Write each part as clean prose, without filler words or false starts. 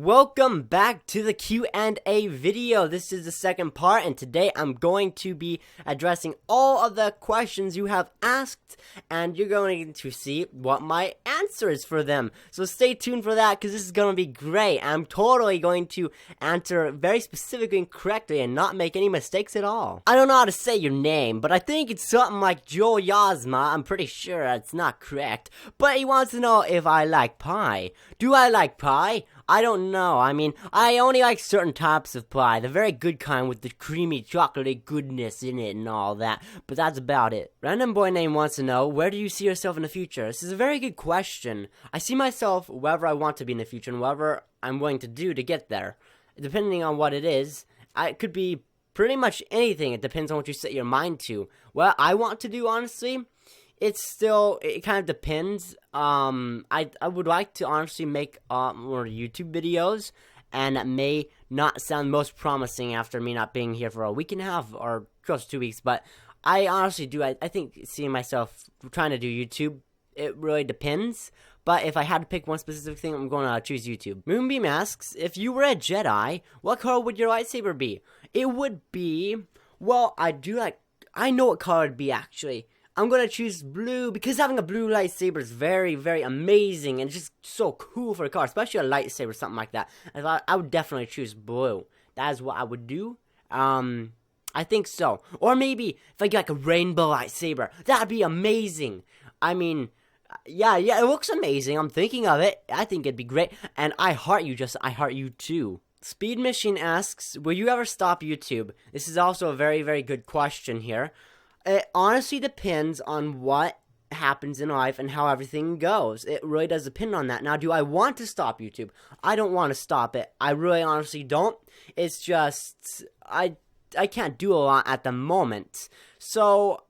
Welcome back to the Q&A video. This is the second part, and today I'm going to be addressing all of the questions you have asked, and you're going to see what my answer is for them. So stay tuned for that, because this is going to be great. I'm totally going to answer very specifically and correctly and not make any mistakes at all. I don't know how to say your name, but I think it's something like Joel Yasma. I'm pretty sure it's not correct, but he wants to know if I like pie. Do I like pie? I don't know. I mean, I only like certain types of pie. The very good kind with the creamy chocolatey goodness in it and all that. But that's about it. Random Boy Name wants to know, where do you see yourself in the future? This is a very good question. I see myself wherever I want to be in the future and whatever I'm willing to do to get there. Depending on what it is, it could be pretty much anything. It depends on what you set your mind to. What I want to do, honestly, it kind of depends. I would like to honestly make more YouTube videos, and that may not sound most promising after me not being here for a week and a half or close to 2 weeks, but I honestly do. I think seeing myself trying to do YouTube, it really depends. But if I had to pick one specific thing, I'm going to choose YouTube. Moonbeam asks, if you were a Jedi, what color would your lightsaber be? It would be, well, I know what color it would be actually. I'm going to choose blue, because having a blue lightsaber is very, very amazing, and it's just so cool for a car, especially a lightsaber, something like that. I would definitely choose blue. That is what I would do. I think so. Or maybe if I get like a rainbow lightsaber, that'd be amazing. I mean, yeah, it looks amazing. I'm thinking of it. I think it'd be great. And I heart you, Justin. I heart you too. Speed Machine asks, will you ever stop YouTube? This is also a very, very good question here. It honestly depends on what happens in life and how everything goes. It really does depend on that. Now, do I want to stop YouTube? I don't want to stop it. I really honestly don't. It's just, I can't do a lot at the moment. So,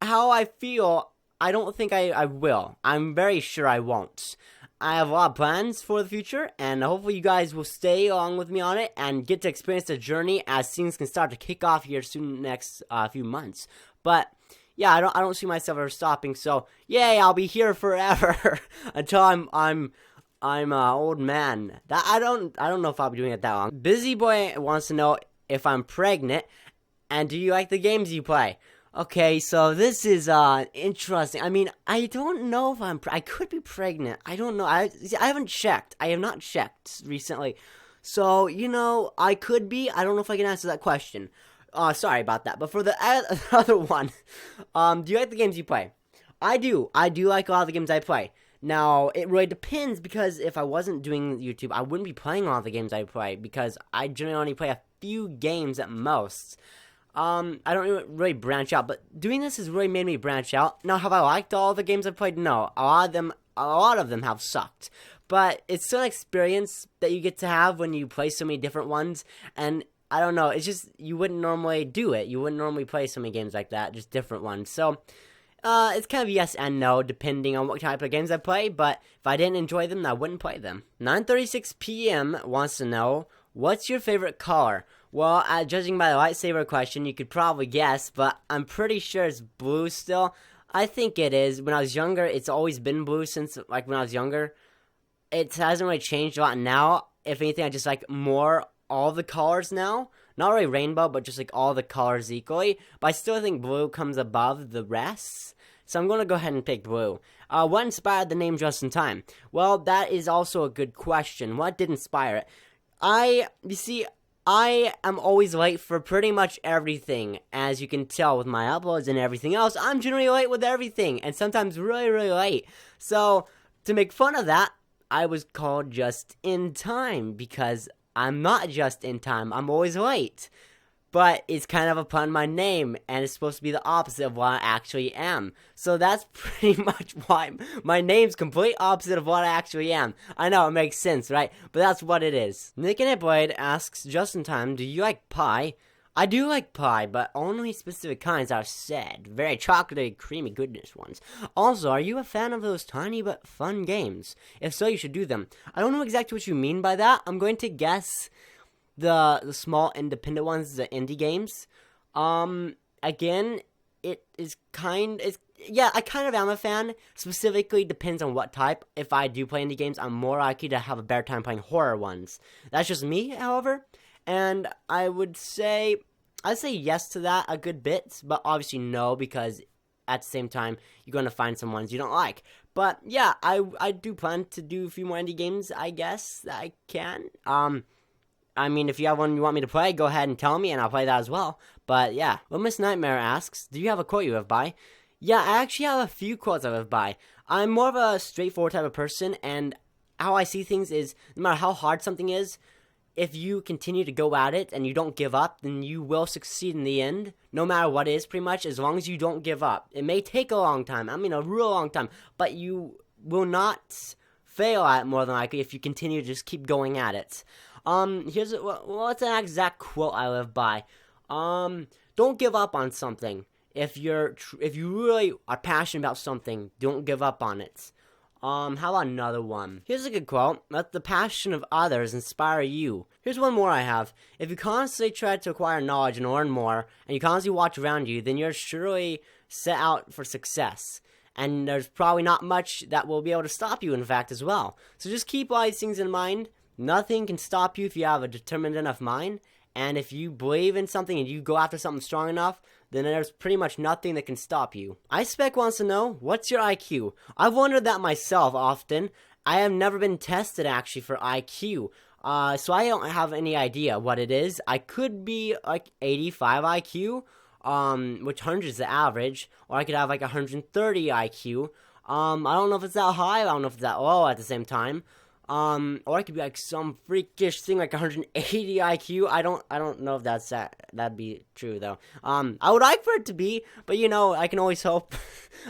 how I feel, I don't think I will. I'm very sure I won't. I have a lot of plans for the future, and hopefully you guys will stay along with me on it and get to experience the journey as things can start to kick off here soon next few months. But yeah, I don't see myself ever stopping. So yay, I'll be here forever until I'm an old man. I don't know if I'll be doing it that long. Busy Boy wants to know if I'm pregnant, and do you like the games you play? Okay, so this is interesting. I mean, I don't know if I could be pregnant. I don't know. I haven't checked. I have not checked recently. So, I could be. I don't know if I can answer that question. Sorry about that. But for the other one, do you like the games you play? I do. I do like a lot of the games I play. Now, it really depends, because if I wasn't doing YouTube, I wouldn't be playing all the games I play, because I generally only play a few games at most. I don't really branch out, but doing this has really made me branch out. Now, have I liked all the games I've played? No. A lot of them have sucked. But it's still an experience that you get to have when you play so many different ones, and I don't know, it's just, you wouldn't normally do it. You wouldn't normally play so many games like that, just different ones. So, it's kind of yes and no, depending on what type of games I play, but if I didn't enjoy them, I wouldn't play them. 9:36 p.m. wants to know, what's your favorite color? Well, judging by the lightsaber question, you could probably guess, but I'm pretty sure it's blue still. I think it is. When I was younger, it's always been blue since, like, when I was younger. It hasn't really changed a lot now. If anything, I just like more all the colors now. Not really rainbow, but just like all the colors equally. But I still think blue comes above the rest. So I'm going to go ahead and pick blue. What inspired the name Just in Time? Well, that is also a good question. What did inspire it? You see, I am always late for pretty much everything. As you can tell with my uploads and everything else, I'm generally late with everything. And sometimes really, really late. So, to make fun of that, I was called Just in Time, because I'm not just in time, I'm always late. But it's kind of a pun on my name, and it's supposed to be the opposite of what I actually am. So that's pretty much why my name's complete opposite of what I actually am. I know, it makes sense, right? But that's what it is. Nick and Blade asks, just in time, do you like pie? I do like pie, but only specific kinds are said. Very chocolatey, creamy goodness ones. Also, are you a fan of those tiny but fun games? If so, you should do them. I don't know exactly what you mean by that. I'm going to guess the small independent ones, the indie games. Again, it's yeah, I kind of am a fan. Specifically, depends on what type. If I do play indie games, I'm more likely to have a better time playing horror ones. That's just me, however. And I'd say yes to that a good bit, but obviously no, because at the same time, you're going to find some ones you don't like. But yeah, I do plan to do a few more indie games, I guess, that I can. I mean, if you have one you want me to play, go ahead and tell me, and I'll play that as well. But yeah, well, Miss Nightmare asks, do you have a quote you live by? Yeah, I actually have a few quotes I live by. I'm more of a straightforward type of person, and how I see things is, no matter how hard something is, if you continue to go at it and you don't give up, then you will succeed in the end, no matter what it is, pretty much, as long as you don't give up. It may take a long time, I mean a real long time, but you will not fail at it more than likely if you continue to just keep going at it. What's an exact quote I live by? Don't give up on something. If you really are passionate about something, don't give up on it. How about another one? Here's a good quote. Let the passion of others inspire you. Here's one more I have. If you constantly try to acquire knowledge and learn more, and you constantly watch around you, then you're surely set out for success. And there's probably not much that will be able to stop you, in fact, as well. So just keep all these things in mind. Nothing can stop you if you have a determined enough mind. And if you believe in something and you go after something strong enough, then there's pretty much nothing that can stop you. iSpec wants to know, what's your IQ? I've wondered that myself often. I have never been tested actually for IQ. So I don't have any idea what it is. I could be like 85 IQ, which 100 is the average, or I could have like 130 IQ. I don't know if it's that high, I don't know if it's that low at the same time. Or I could be like some freakish thing like 180 IQ. I don't know if that'd be true though. I would like for it to be, but you know, I can always hope.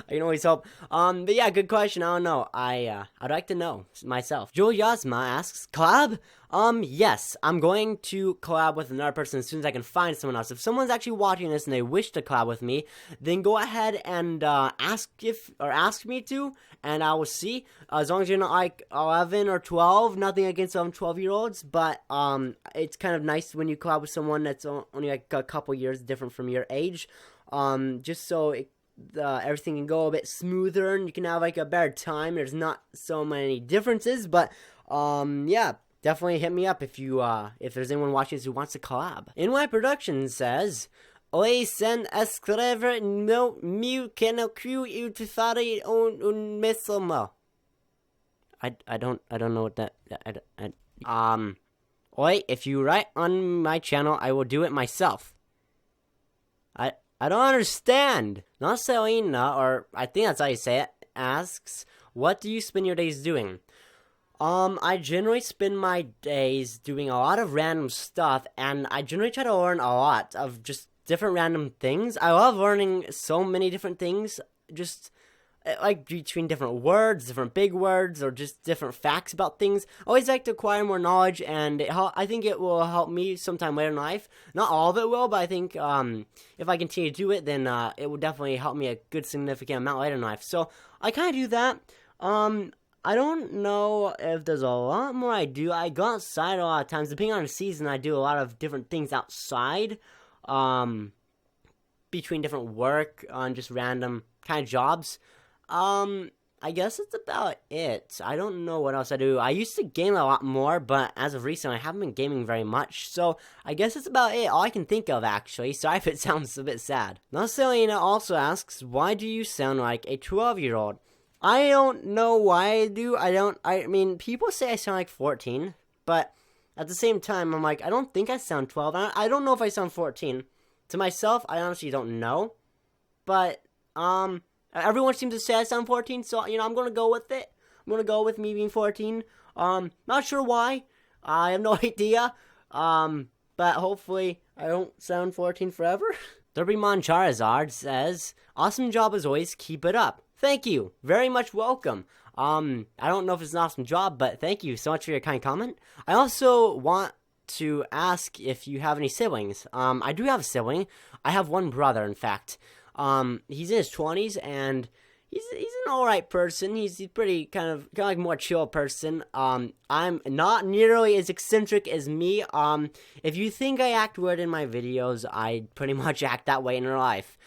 I can always hope. But yeah, good question. I don't know. I'd like to know myself. Joel Yasma asks, collab? Yes, I'm going to collab with another person as soon as I can find someone else. If someone's actually watching this and they wish to collab with me, then go ahead and ask me to, and I will see. As long as you're not like 11 or 12, nothing against 12-year-olds, but it's kind of nice when you collab with someone that's only like a couple years different from your age, just so everything can go a bit smoother and you can have like a better time. There's not so many differences, but yeah. Definitely hit me up if there's anyone watching this who wants to collab. NY Productions says, Oi sen escrever no miu kenokru utifari un mesoma. I don't know what that Oi, if you write on my channel, I will do it myself. I don't understand. Naselina, or I think that's how you say it, asks, what do you spend your days doing? I generally spend my days doing a lot of random stuff, and I generally try to learn a lot of just different random things. I love learning so many different things, just like between different words, different big words, or just different facts about things. I always like to acquire more knowledge, and I think it will help me sometime later in life. Not all of it will, but I think if I continue to do it, then it will definitely help me a good significant amount later in life. So I kind of do that. I don't know if there's a lot more I do. I go outside a lot of times. Depending on the season, I do a lot of different things outside. Between different work on just random kind of jobs. I guess that's about it. I don't know what else I do. I used to game a lot more, but as of recent, I haven't been gaming very much. So I guess that's about it. All I can think of, actually. Sorry if it sounds a bit sad. Naselina also asks, why do you sound like a 12-year-old? I don't know why I do. I mean, people say I sound like 14, but at the same time, I'm like, I don't think I sound 12. I don't know if I sound 14. To myself, I honestly don't know. But, everyone seems to say I sound 14, so, you know, I'm going to go with it. I'm going to go with me being 14. Not sure why. I have no idea. But hopefully I don't sound 14 forever. Derby Charizard says, awesome job as always, keep it up. Thank you. Very much welcome. I don't know if it's an awesome job, but thank you so much for your kind comment. I also want to ask if you have any siblings. I do have a sibling. I have one brother, in fact. He's in his 20s, and he's an alright person. He's pretty kind of like more chill person. I'm not nearly as eccentric as me. If you think I act weird in my videos, I pretty much act that way in real life.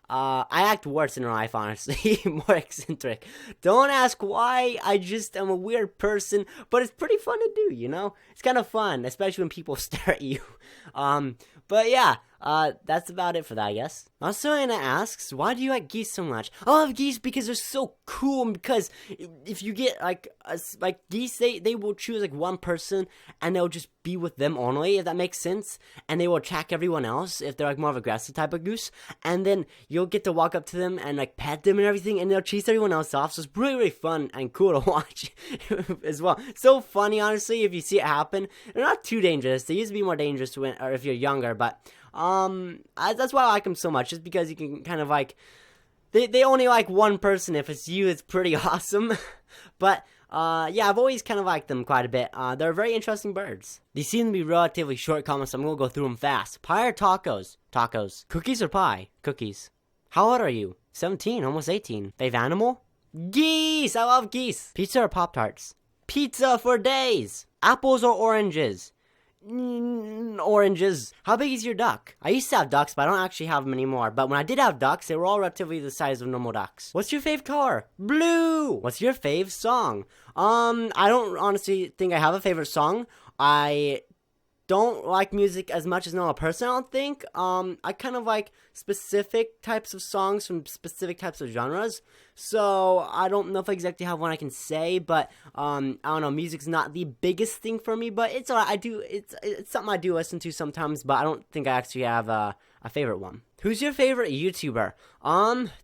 I act worse in real life, honestly. More eccentric. Don't ask why. I just am a weird person, but it's pretty fun to do, you know? It's kind of fun, especially when people stare at you. But yeah, that's about it for that, I guess. Also, Anna asks, why do you like geese so much? I love geese because they're so cool, and because if you get, like geese, they will choose, like, one person, and they'll just be with them only, if that makes sense, and they will attack everyone else if they're, like, more of aggressive type of goose, and then you'll get to walk up to them and, like, pet them and everything, and they'll chase everyone else off, so it's really, really fun and cool to watch as well. So funny, honestly, if you see it happen. They're not too dangerous. They used to be more dangerous or if you're younger, but that's why I like them so much, just because you can kind of, like, they only like one person. If it's you, it's pretty awesome. But yeah, I've always kind of liked them quite a bit. They're very interesting birds. These seem to be relatively short comments, so I'm gonna go through them fast. Pie or tacos? Tacos. Cookies or pie? Cookies. How old are you? 17, almost 18. Fave animal? Geese! I love geese. Pizza or Pop-Tarts? Pizza for days. Apples or oranges? Oranges. How big is your duck? I used to have ducks, but I don't actually have them anymore. But when I did have ducks, they were all relatively the size of normal ducks. What's your fave color? Blue. What's your fave song? I don't honestly think I have a favorite song. I don't like music as much as normal person, I don't think. I kind of like specific types of songs from specific types of genres. So I don't know if I exactly have one I can say, but I don't know, music's not the biggest thing for me, but it's alright. It's something I do listen to sometimes, but I don't think I actually have a favorite one. Who's your favorite YouTuber?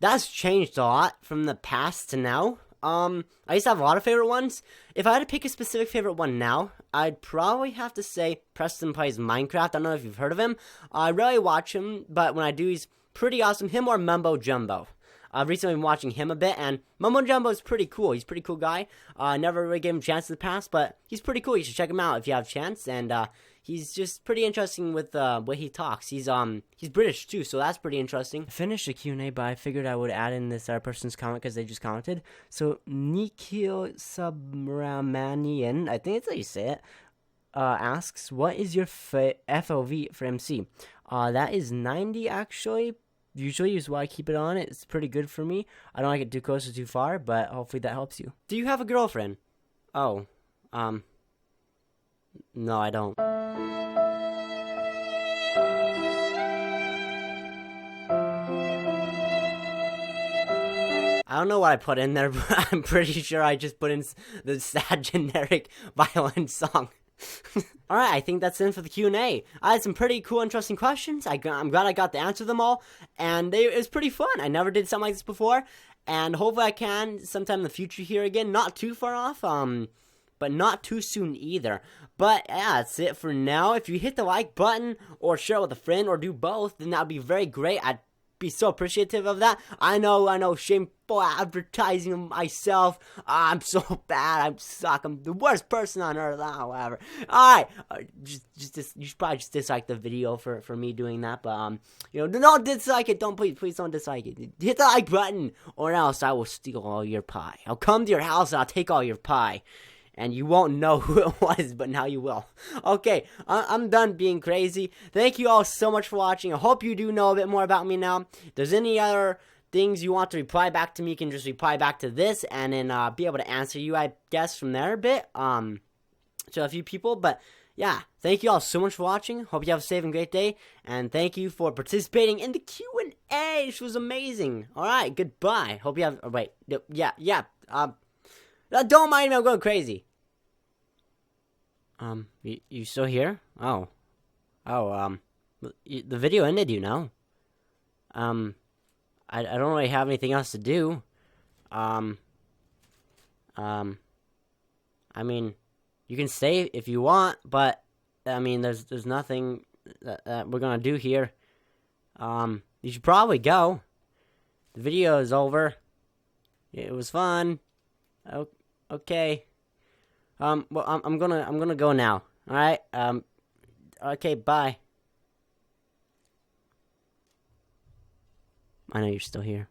That's changed a lot from the past to now. I used to have a lot of favorite ones. If I had to pick a specific favorite one now, I'd probably have to say Preston Plays Minecraft. I don't know if you've heard of him. I rarely watch him, but when I do, he's pretty awesome. Him or Mumbo Jumbo. I've recently been watching him a bit, and Mumbo Jumbo is pretty cool. He's a pretty cool guy. Never really gave him a chance in the past, but he's pretty cool. You should check him out if you have a chance, and he's just pretty interesting with what he talks. He's British too, so that's pretty interesting. I finished the Q&A, but I figured I would add in this other person's comment because they just commented. So Nikhil Subramanian, I think that's how you say it, asks, what is your FOV for MC? That is 90 actually. Usually is why I keep it on. It's pretty good for me. I don't like it too close or too far, but hopefully that helps you. Do you have a girlfriend? Oh, no, I don't. I don't know what I put in there, but I'm pretty sure I just put in the sad generic violin song. Alright, I think that's it for the Q&A. I had some pretty cool, interesting questions. I'm glad I got to answer them all, and it was pretty fun. I never did something like this before, and hopefully I can sometime in the future here again. Not too far off, but not too soon either. But yeah, that's it for now. If you hit the like button, or share it with a friend, or do both, then that would be very great. I'd be so appreciative of that. I know, shameful advertising myself. I'm so bad. I suck. I'm the worst person on earth. Whatever. Alright, you should probably just dislike the video for me doing that. But don't dislike it. Please don't dislike it. Hit the like button, or else I will steal all your pie. I'll come to your house and I'll take all your pie. And you won't know who it was, but now you will. Okay, I'm done being crazy. Thank you all so much for watching. I hope you do know a bit more about me now. If there's any other things you want to reply back to me, you can just reply back to this, and then be able to answer you, I guess, from there a bit. To a few people, but yeah, thank you all so much for watching. Hope you have a safe and great day, and thank you for participating in the Q&A. This was amazing. All right, goodbye. Hope you have. Don't mind me, I'm going crazy. You still here? The video ended, I don't really have anything else to do. I mean, you can stay if you want, but, I mean, there's nothing that we're gonna do here. You should probably go. The video is over. It was fun. Okay. Well, I'm gonna go now. All right. Okay. Bye. I know you're still here.